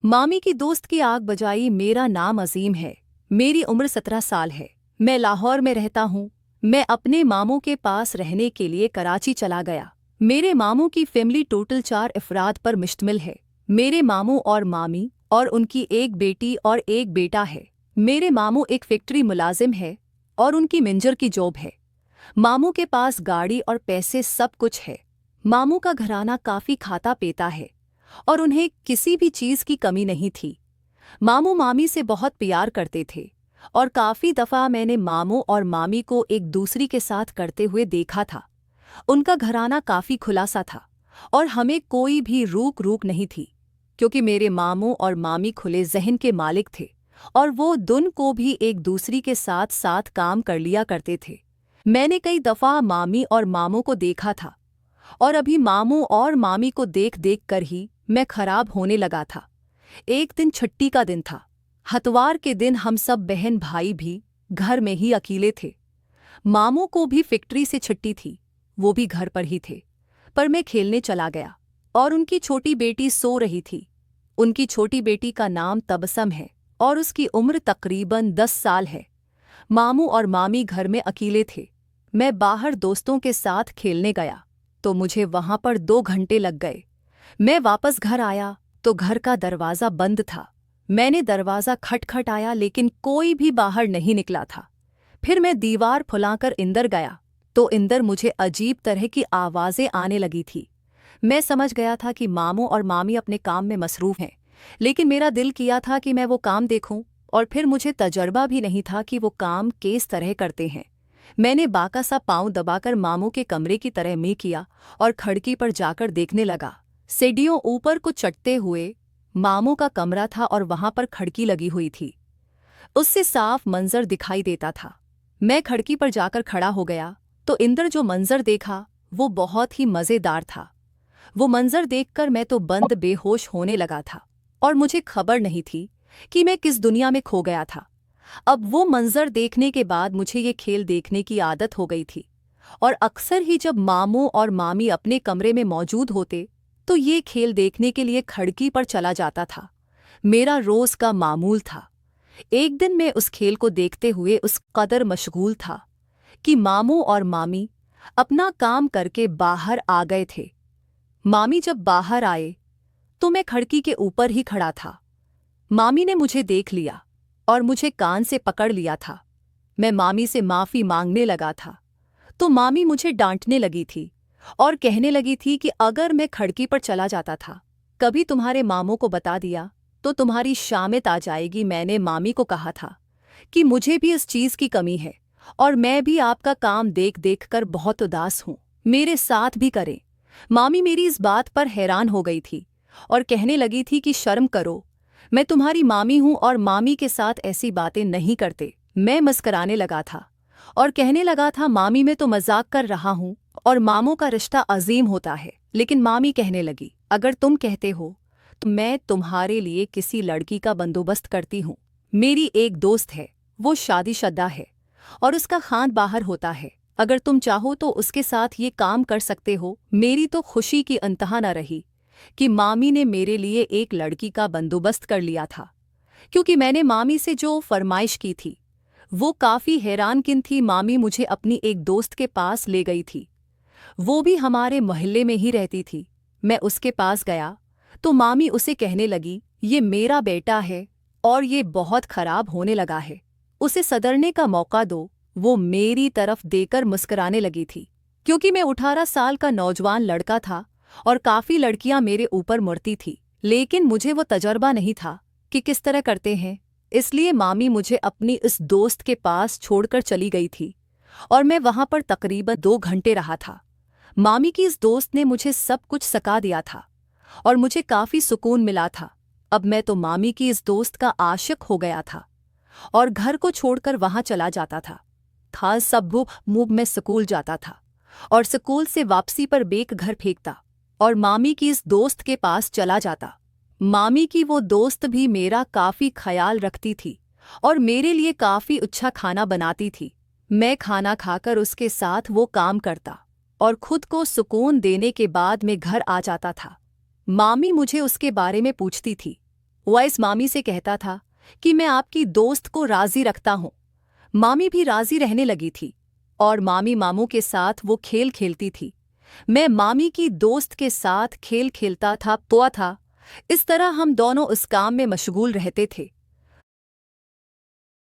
मामी की दोस्त की आग बजाई। मेरा नाम अजीम है। मेरी उम्र 17 साल है। मैं लाहौर में रहता हूँ। मैं अपने मामू के पास रहने के लिए कराची चला गया। मेरे मामू की फैमिली टोटल 4 अफराद पर मुश्तमिल है। मेरे मामू और मामी और उनकी एक बेटी और एक बेटा है। मेरे मामू एक फैक्ट्री मुलाजिम है और उनकी मिंजर की जॉब है। मामू के पास गाड़ी और पैसे सब कुछ है। मामू का घराना काफ़ी खाता पीता है और उन्हें किसी भी चीज़ की कमी नहीं थी। मामू मामी से बहुत प्यार करते थे और काफ़ी दफ़ा मैंने मामू और मामी को एक दूसरी के साथ करते हुए देखा था। उनका घराना काफ़ी खुला सा था और हमें कोई भी रोक नहीं थी, क्योंकि मेरे मामू और मामी खुले जहन के मालिक थे और वो दुन को भी एक दूसरी के साथ साथ काम कर लिया करते थे। मैंने कई दफ़ा मामी और मामू को देखा था और अभी मामू और मामी को देख देख कर ही मैं खराब होने लगा था। एक दिन छुट्टी का दिन था। हतवार के दिन हम सब बहन भाई भी घर में ही अकेले थे। मामू को भी फैक्ट्री से छुट्टी थी, वो भी घर पर ही थे। पर मैं खेलने चला गया और उनकी छोटी बेटी सो रही थी। उनकी छोटी बेटी का नाम तबसम है और उसकी उम्र तकरीबन 10 साल है। मामू और मामी घर में अकेले थे। मैं बाहर दोस्तों के साथ खेलने गया तो मुझे वहां पर 2 घंटे लग गए। मैं वापस घर आया तो घर का दरवाज़ा बंद था। मैंने दरवाज़ा खटखटाया लेकिन कोई भी बाहर नहीं निकला था। फिर मैं दीवार फुलाकर अंदर गया तो अंदर मुझे अजीब तरह की आवाज़ें आने लगी थी। मैं समझ गया था कि मामू और मामी अपने काम में मसरूफ़ हैं, लेकिन मेरा दिल किया था कि मैं वो काम देखूं और फिर मुझे तजर्बा भी नहीं था कि वो काम किस तरह करते हैं। मैंने बाका सा पाँव दबाकर मामू के कमरे की तरह में किया और खिड़की पर जाकर देखने लगा। सीढ़ियों ऊपर को चढ़ते हुए मामू का कमरा था और वहां पर खिड़की लगी हुई थी। उससे साफ मंजर दिखाई देता था। मैं खिड़की पर जाकर खड़ा हो गया तो इंदर जो मंजर देखा वो बहुत ही मज़ेदार था। वो मंजर देखकर मैं तो बंद बेहोश होने लगा था और मुझे खबर नहीं थी कि मैं किस दुनिया में खो गया था। अब वो मंजर देखने के बाद मुझे ये खेल देखने की आदत हो गई थी और अक्सर ही जब मामू और मामी अपने कमरे में मौजूद होते तो ये खेल देखने के लिए खिड़की पर चला जाता था। मेरा रोज़ का मामूल था। एक दिन मैं उस खेल को देखते हुए उस कदर मशगूल था कि मामू और मामी अपना काम करके बाहर आ गए थे। मामी जब बाहर आए तो मैं खिड़की के ऊपर ही खड़ा था। मामी ने मुझे देख लिया और मुझे कान से पकड़ लिया था। मैं मामी से माफ़ी मांगने लगा था तो मामी मुझे डांटने लगी थी और कहने लगी थी कि अगर मैं खिड़की पर चला जाता था, कभी तुम्हारे मामू को बता दिया तो तुम्हारी शामत आ जाएगी। मैंने मामी को कहा था कि मुझे भी इस चीज़ की कमी है और मैं भी आपका काम देख देख कर बहुत उदास हूँ, मेरे साथ भी करें। मामी मेरी इस बात पर हैरान हो गई थी और कहने लगी थी कि शर्म करो, मैं तुम्हारी मामी हूँ और मामी के साथ ऐसी बातें नहीं करते। मैं मुस्कराने लगा था और कहने लगा था मामी मैं तो मजाक कर रहा हूँ और मामू का रिश्ता अजीम होता है। लेकिन मामी कहने लगी अगर तुम कहते हो तो मैं तुम्हारे लिए किसी लड़की का बंदोबस्त करती हूँ। मेरी एक दोस्त है, वो शादीशुदा है और उसका खान बाहर होता है। अगर तुम चाहो तो उसके साथ ये काम कर सकते हो। मेरी तो खुशी की इंतहा न रही कि मामी ने मेरे लिए एक लड़की का बंदोबस्त कर लिया था, क्योंकि मैंने मामी से जो फरमाइश की थी वो काफ़ी हैरानकिन थी। मामी मुझे अपनी एक दोस्त के पास ले गई थी, वो भी हमारे मोहल्ले में ही रहती थी। मैं उसके पास गया तो मामी उसे कहने लगी ये मेरा बेटा है और ये बहुत खराब होने लगा है, उसे सदरने का मौका दो। वो मेरी तरफ देकर मुस्कुराने लगी थी, क्योंकि मैं 18 साल का नौजवान लड़का था और काफ़ी लड़कियां मेरे ऊपर मुड़ती थी, लेकिन मुझे वो तजर्बा नहीं था कि किस तरह करते हैं। इसलिए मामी मुझे अपनी इस दोस्त के पास छोड़कर चली गई थी और मैं वहां पर तकरीबन 2 घंटे रहा था। मामी की इस दोस्त ने मुझे सब कुछ सिखा दिया था और मुझे काफ़ी सुकून मिला था। अब मैं तो मामी की इस दोस्त का आशिक हो गया था और घर को छोड़कर वहां चला जाता था। सब मुंह में स्कूल जाता था और स्कूल से वापसी पर बेक घर फेंकता और मामी की इस दोस्त के पास चला जाता। मामी की वो दोस्त भी मेरा काफ़ी ख्याल रखती थी और मेरे लिए काफ़ी अच्छा खाना बनाती थी। मैं खाना खाकर उसके साथ वो काम करता और खुद को सुकून देने के बाद मैं घर आ जाता था। मामी मुझे उसके बारे में पूछती थी वॉइस मामी से कहता था कि मैं आपकी दोस्त को राजी रखता हूँ। मामी भी राजी रहने लगी थी और मामी मामू के साथ वो खेल खेलती थी। मैं मामी की दोस्त के साथ खेल खेलता था। इस तरह हम दोनों उस काम में मशगूल रहते थे।